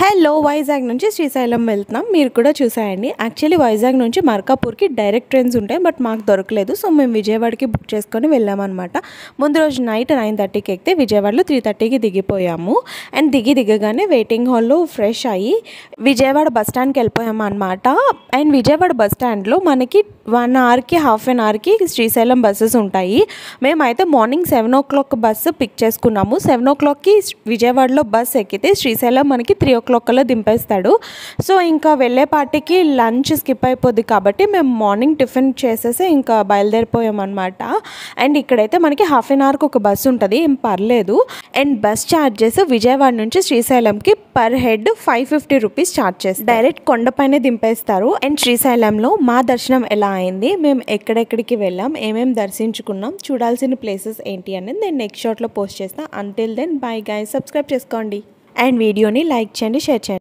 Hello Vizag నుంచి శ్రీశైలం వెళ్తున్నాం. మీరు కూడా చూసాయండి. యాక్చువల్లీ వైజాగ్ నుంచి మార్కాపూర్కి డైరెక్ట్ ట్రైన్స్ ఉంటాయి, బట్ మాకు దొరకలేదు. సో మేము విజయవాడకి బుక్ చేసుకొని వెళ్ళామన్నమాట. ముందు రోజు నైట్ 9:30కి ఎక్కితే విజయవాడలో 3:30కి దిగిపోయాము. అండ్ దిగగానే వెయిటింగ్ హాల్లో ఫ్రెష్ అయ్యి విజయవాడ బస్ స్టాండ్కి వెళ్ళిపోయాము అనమాట. అండ్ విజయవాడ బస్ స్టాండ్లో మనకి 1 అవర్కి హాఫ్ అన్ అవర్కి శ్రీశైలం బస్సెస్ ఉంటాయి. మేమైతే మార్నింగ్ 7 o'clock బస్సు పిక్ చేసుకున్నాము. 7 o'clockకి విజయవాడలో బస్ ఎక్కితే శ్రీశైలం మనకి 3 o'clock కల్లా దింపేస్తాడు. సో ఇంకా వెళ్ళేపాటికి లంచ్ స్కిప్ అయిపోద్ది కాబట్టి మేము మార్నింగ్ టిఫిన్ చేసేసి ఇంకా బయలుదేరిపోయామన్నమాట. అండ్ ఇక్కడైతే మనకి హాఫ్ అన్ అవర్కి ఒక బస్సు ఉంటుంది, ఏం పర్లేదు. అండ్ బస్ ఛార్జెస్ విజయవాడ నుంచి శ్రీశైలంకి పర్ హెడ్ 550 రూపీస్ ఛార్జ్ చేస్తారు. డైరెక్ట్ కొండపైనే దింపేస్తారు. అండ్ శ్రీశైలంలో మా దర్శనం ఎలా అయింది, మేము ఎక్కడెక్కడికి వెళ్ళాం, ఏమేమి దర్శించుకున్నాం, చూడాల్సిన ప్లేసెస్ ఏంటి అనేది నేను నెక్స్ట్ షాట్లో పోస్ట్ చేస్తాను. Until then bye guys, subscribe చేసుకోండి అండ్ వీడియోని లైక్ చేయండి, షేర్ చేయండి.